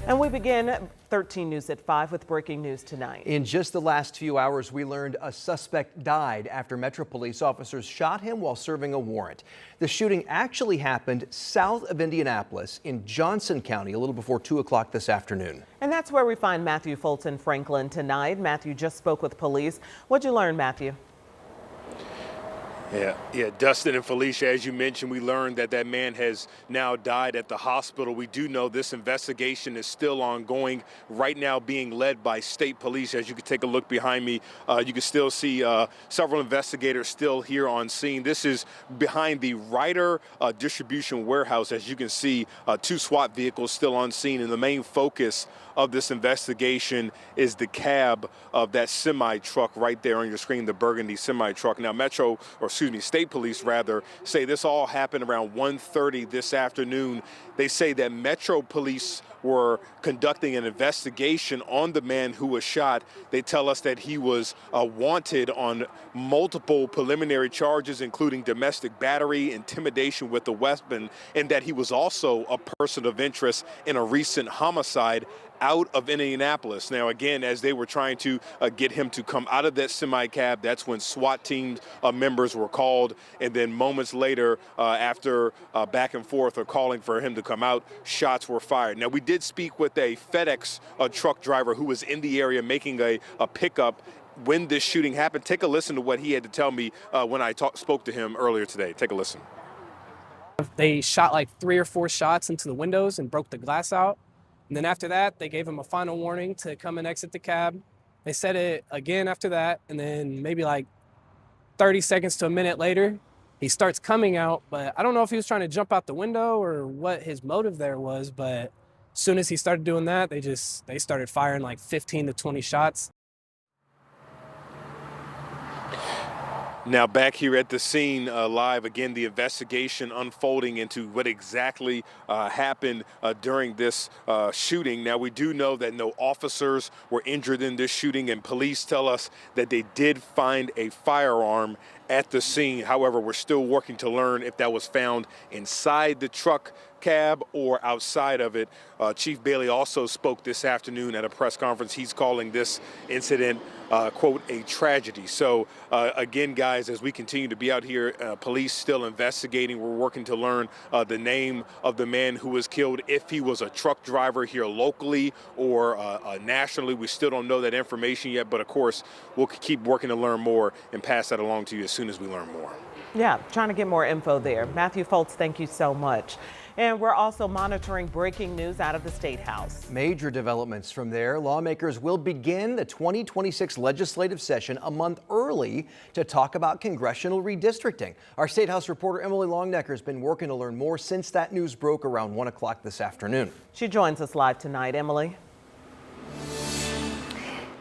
And we begin 13 News at 5 with breaking news tonight. In just the last few hours, we learned a suspect died after Metro police officers shot him while serving a warrant. The shooting actually happened south of Indianapolis in Johnson County a little before 2 o'clock this afternoon. And that's where we find Matthew Fulton Franklin tonight. Matthew just spoke with police. What'd you learn, Matthew? Yeah, Dustin and Felicia, as you mentioned, we learned that that man has now died at the hospital. We do know this investigation is still ongoing, right now being led by state police. As you can take a look behind me, you can still see several investigators still here on scene. This is behind the Ryder distribution warehouse. As you can see, 2 SWAT vehicles still on scene, and the main focus of this investigation is the cab of that semi truck right there on your screen, the burgundy semi truck. Now, State Police rather say this all happened around 1:30 this afternoon. They say that Metro Police were conducting an investigation on the man who was shot. They tell us that he was wanted on multiple preliminary charges, including domestic battery, intimidation with a weapon, and that he was also a person of interest in a recent homicide out of Indianapolis. Now, again, as they were trying to get him to come out of that semi-cab, that's when SWAT team members were called. And then moments later, after back and forth or calling for him to come out, shots were fired. Now, we did speak with a FedEx truck driver who was in the area making a pickup when this shooting happened. Take a listen to what he had to tell me when I spoke to him earlier today. Take a listen. They shot like 3 or 4 shots into the windows and broke the glass out. And then after that, they gave him a final warning to come and exit the cab. They said it again after that, and then maybe like 30 seconds to a minute later, he starts coming out. But I don't know if he was trying to jump out the window or what his motive there was, but as soon as he started doing that, they started firing like 15 to 20 shots. Now back here at the scene live, again, the investigation unfolding into what exactly happened during this shooting. Now, we do know that no officers were injured in this shooting, and police tell us that they did find a firearm at the scene. However, we're still working to learn if that was found inside the truck cab or outside of it. Chief Bailey also spoke this afternoon at a press conference. He's calling this incident, quote, a tragedy. So again, guys, as we continue to be out here, police still investigating. We're working to learn the name of the man who was killed, if he was a truck driver here locally or nationally. We still don't know that information yet, but of course, we'll keep working to learn more and pass that along to you as soon as we learn more. Yeah, trying to get more info there. Matthew Foltz, thank you so much. And we're also monitoring breaking news out of the State House. Major developments from there. Lawmakers will begin the 2026 legislative session a month early to talk about congressional redistricting. Our State House reporter Emily Longnecker has been working to learn more since that news broke around 1 o'clock this afternoon. She joins us live tonight. Emily.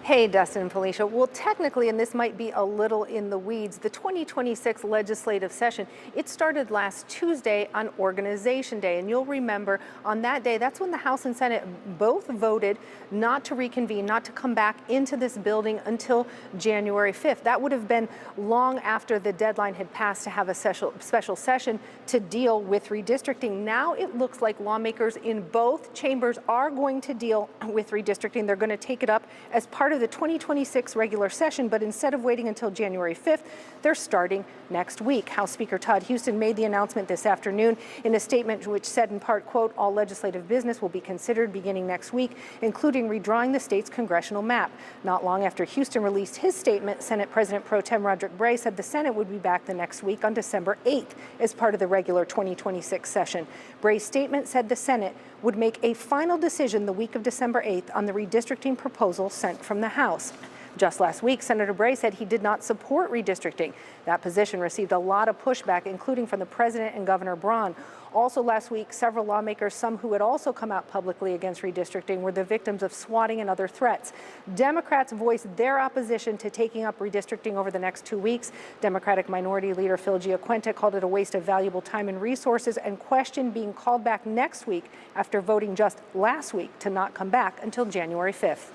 Hey, Dustin and Felicia. Well, technically, and this might be a little in the weeds, the 2026 legislative session, it started last Tuesday on Organization Day. And you'll remember on that day, that's when the House and Senate both voted not to reconvene, not to come back into this building until January 5th. That would have been long after the deadline had passed to have a special session to deal with redistricting. Now it looks like lawmakers in both chambers are going to deal with redistricting. They're going to take it up as part of the 2026 regular session, but instead of waiting until January 5th, they're starting next week. House Speaker Todd Huston made the announcement this afternoon in a statement which said in part, quote, all legislative business will be considered beginning next week, including redrawing the state's congressional map. Not long after Huston released his statement, Senate President Pro Tem Roderick Bray said the Senate would be back the next week on December 8th as part of the regular 2026 session. Bray's statement said the Senate would make a final decision the week of December 8th on the redistricting proposal sent from the House. Just last week, Senator Bray said he did not support redistricting. That position received a lot of pushback, including from the president and Governor Braun. Also last week, several lawmakers, some who had also come out publicly against redistricting, were the victims of swatting and other threats. Democrats voiced their opposition to taking up redistricting over the next 2 weeks. Democratic Minority Leader Phil Giaquinta called it a waste of valuable time and resources and questioned being called back next week after voting just last week to not come back until January 5th.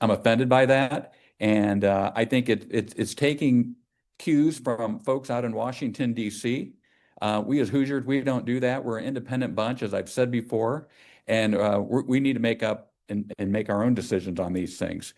I'm offended by that, and I think it's taking cues from folks out in Washington, D.C. We as Hoosiers, we don't do that. We're an independent bunch, as I've said before, And we need to make up and make our own decisions on these things.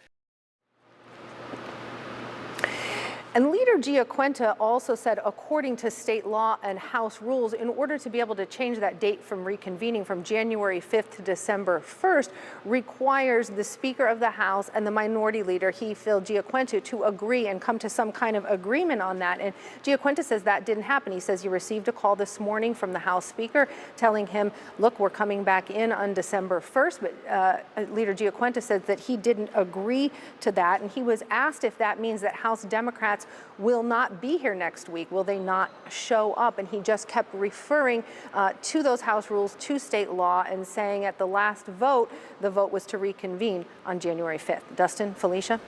And Leader Giaquinta also said, according to state law and House rules, in order to be able to change that date from reconvening from January 5th to December 1st, requires the Speaker of the House and the Minority Leader, Phil Giaquinta, to agree and come to some kind of agreement on that. And Giaquinta says that didn't happen. He says he received a call this morning from the House Speaker telling him, look, we're coming back in on December 1st. But Leader Giaquinta said that he didn't agree to that. And he was asked if that means that House Democrats will not be here next week. Will they not show up? And he just kept referring to those House rules, to state law, and saying at the last vote, the vote was to reconvene on January 5th. Dustin, Felicia?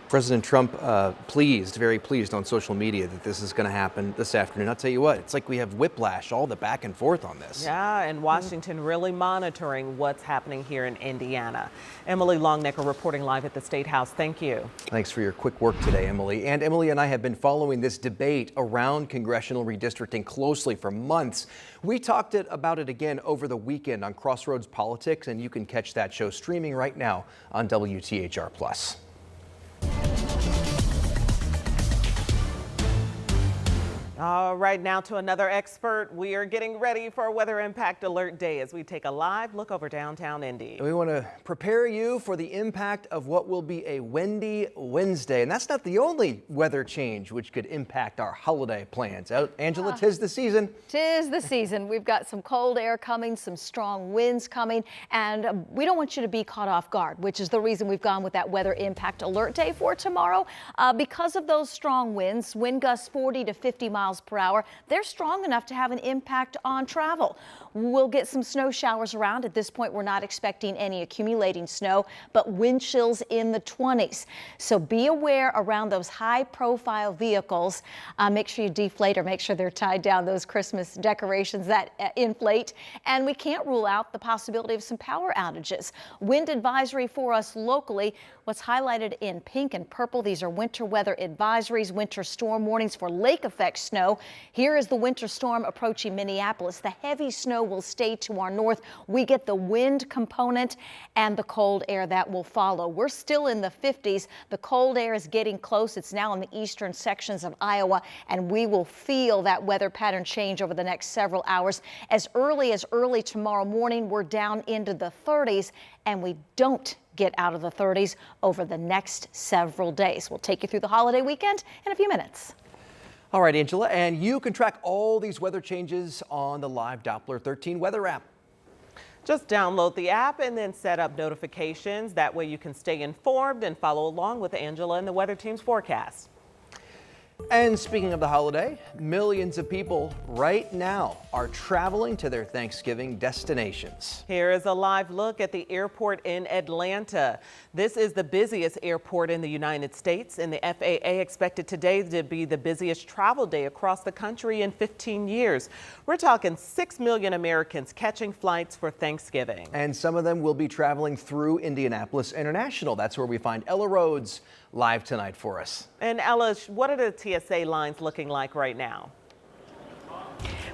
President Trump very pleased on social media that this is going to happen this afternoon. I'll tell you what, it's like we have whiplash, all the back and forth on this. Yeah, and Washington really monitoring what's happening here in Indiana. Emily Longnecker reporting live at the State House. Thank you. Thanks for your quick work today, Emily. And Emily and I have been following this debate around congressional redistricting closely for months. We talked about it again over the weekend on Crossroads Politics, and you can catch that show streaming right now on WTHR+. All right, now to another expert. We are getting ready for a weather impact alert day as we take a live look over downtown Indy. We want to prepare you for the impact of what will be a windy Wednesday. And that's not the only weather change which could impact our holiday plans. Angela, 'tis the season. 'Tis the season. We've got some cold air coming, some strong winds coming, and we don't want you to be caught off guard, which is the reason we've gone with that weather impact alert day for tomorrow. Because of those strong winds, wind gusts 40 to 50 miles per hour, they're strong enough to have an impact on travel. We'll get some snow showers around. At this point, we're not expecting any accumulating snow, but wind chills in the 20s. So be aware around those high-profile vehicles. Make sure you deflate or make sure they're tied down, those Christmas decorations that inflate. And we can't rule out the possibility of some power outages. Wind advisory for us locally. What's highlighted in pink and purple, these are winter weather advisories, winter storm warnings for lake effect snow. Here is the winter storm approaching Minneapolis. The heavy snow will stay to our north. We get the wind component and the cold air that will follow. We're still in the 50s. The cold air is getting close. It's now in the eastern sections of Iowa, and we will feel that weather pattern change over the next several hours. As early tomorrow morning, we're down into the 30s, and we don't get out of the 30s over the next several days. We'll take you through the holiday weekend in a few minutes. All right, Angela, and you can track all these weather changes on the live Doppler 13 weather app. Just download the app and then set up notifications. That way you can stay informed and follow along with Angela and the weather team's forecast. And speaking of the holiday, millions of people right now are traveling to their Thanksgiving destinations. Here is a live look at the airport in Atlanta. This is the busiest airport in the United States, and the FAA expected today to be the busiest travel day across the country in 15 years. We're talking 6 million Americans catching flights for Thanksgiving. And some of them will be traveling through Indianapolis International. That's where we find Ella Rhodes live tonight for us. And Ella, what are the TSA lines looking like right now?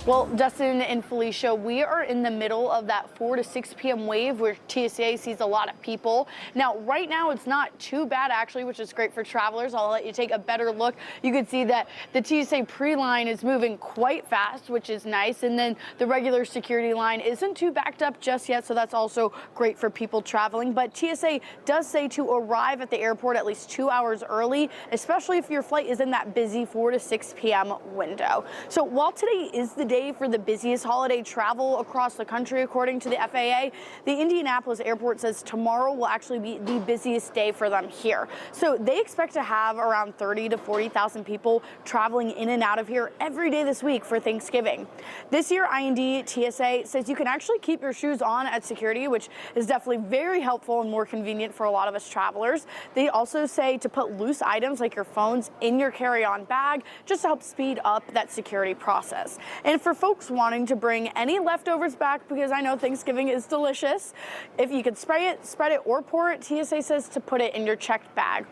Well, Dustin and Felicia, we are in the middle of that 4 to 6 p.m. wave where TSA sees a lot of people. Now, right now, it's not too bad, actually, which is great for travelers. I'll let you take a better look. You can see that the TSA pre-line is moving quite fast, which is nice. And then the regular security line isn't too backed up just yet, so that's also great for people traveling. But TSA does say to arrive at the airport at least 2 hours early, especially if your flight is in that busy 4 to 6 p.m. window. So while today is the day for the busiest holiday travel across the country, according to the FAA, the Indianapolis airport says tomorrow will actually be the busiest day for them here. So they expect to have around 30 to 40,000 people traveling in and out of here every day this week for Thanksgiving. This year, IND TSA says you can actually keep your shoes on at security, which is definitely very helpful and more convenient for a lot of us travelers. They also say to put loose items like your phones in your carry-on bag just to help speed up that security process. And And for folks wanting to bring any leftovers back, because I know Thanksgiving is delicious, if you could spray it, spread it, or pour it, TSA says to put it in your checked bag.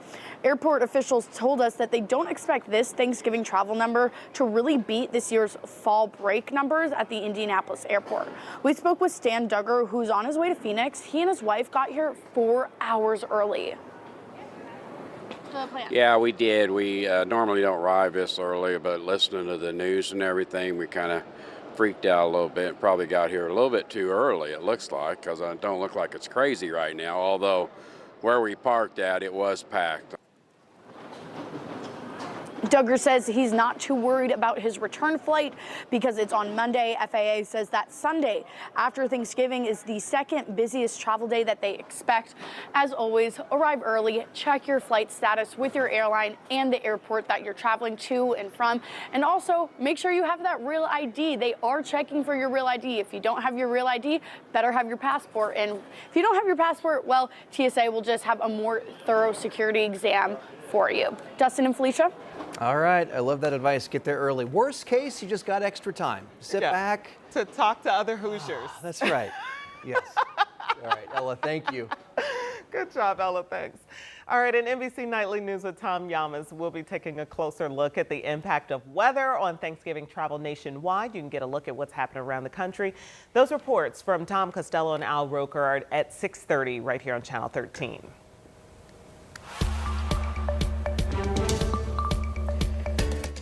Airport officials told us that they don't expect this Thanksgiving travel number to really beat this year's fall break numbers at the Indianapolis airport. We spoke with Stan Duggar, who's on his way to Phoenix. He and his wife got here 4 hours early. Yeah, we did. We normally don't arrive this early, but listening to the news and everything, we kind of freaked out a little bit. Probably got here a little bit too early, it looks like, because it don't look like it's crazy right now, although where we parked at, it was packed. Duggar says he's not too worried about his return flight because it's on Monday. FAA says that Sunday after Thanksgiving is the second busiest travel day that they expect. As always, arrive early, check your flight status with your airline and the airport that you're traveling to and from, and also make sure you have that real ID. They are checking for your real ID. If you don't have your real ID, better have your passport. And if you don't have your passport, well, TSA will just have a more thorough security exam for you. Dustin and Felicia. All right, I love that advice. Get there early. Worst case, you just got extra time. Sit back. To talk to other Hoosiers. That's right. Yes. All right, Ella, thank you. Good job, Ella. Thanks. All right, in NBC Nightly News with Tom Yamas, we'll be taking a closer look at the impact of weather on Thanksgiving travel nationwide. You can get a look at what's happening around the country. Those reports from Tom Costello and Al Roker are at 6:30 right here on Channel 13.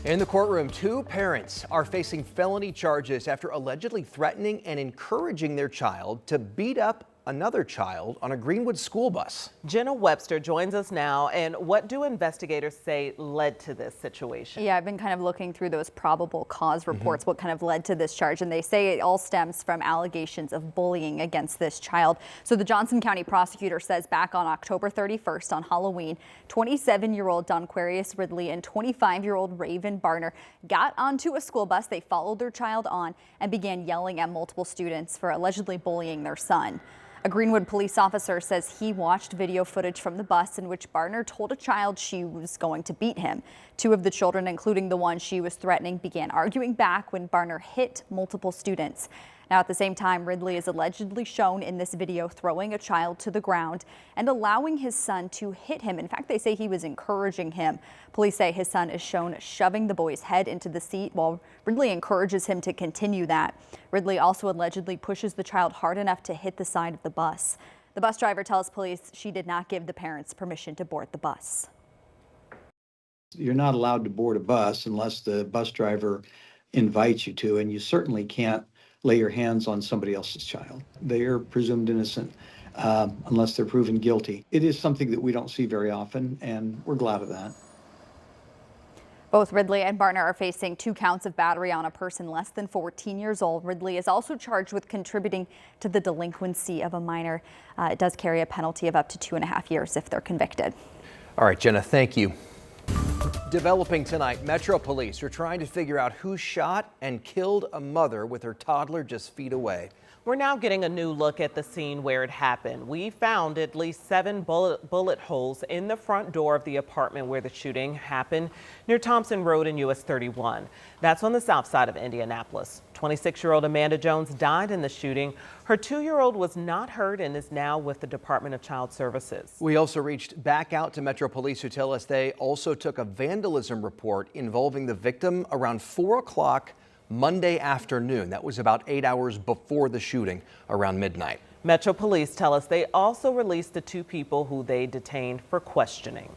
In the courtroom, 2 parents are facing felony charges after allegedly threatening and encouraging their child to beat up another child on a Greenwood school bus. Jenna Webster joins us now. And what do investigators say led to this situation? Yeah, I've been kind of looking through those probable cause reports, what kind of led to this charge. And they say it all stems from allegations of bullying against this child. So the Johnson County prosecutor says back on October 31st on Halloween, 27-year-old Donquarius Ridley and 25-year-old Raven Barner got onto a school bus. They followed their child on and began yelling at multiple students for allegedly bullying their son. A Greenwood police officer says he watched video footage from the bus in which Barner told a child she was going to beat him. 2 of the children, including the one she was threatening, began arguing back when Barner hit multiple students. Now, at the same time, Ridley is allegedly shown in this video throwing a child to the ground and allowing his son to hit him. In fact, they say he was encouraging him. Police say his son is shown shoving the boy's head into the seat while Ridley encourages him to continue that. Ridley also allegedly pushes the child hard enough to hit the side of the bus. The bus driver tells police she did not give the parents permission to board the bus. You're not allowed to board a bus unless the bus driver invites you to, and you certainly can't lay your hands on somebody else's child. They are presumed innocent unless they're proven guilty. It is something that we don't see very often, and we're glad of that. Both Ridley and Barner are facing 2 counts of battery on a person less than 14 years old. Ridley is also charged with contributing to the delinquency of a minor. It does carry a penalty of up to 2.5 years if they're convicted. All right, Jenna, thank you. Developing tonight, Metro Police are trying to figure out who shot and killed a mother with her toddler just feet away. We're now getting a new look at the scene where it happened. We found at least 7 bullet holes in the front door of the apartment where the shooting happened near Thompson Road and US 31. That's on the south side of Indianapolis. 26-year-old Amanda Jones died in the shooting. Her 2-year-old was not hurt and is now with the Department of Child Services. We also reached back out to Metro Police, who tell us they also took a vandalism report involving the victim around 4 o'clock Monday afternoon. That was about 8 hours before the shooting around midnight. Metro Police tell us they also released the 2 people who they detained for questioning.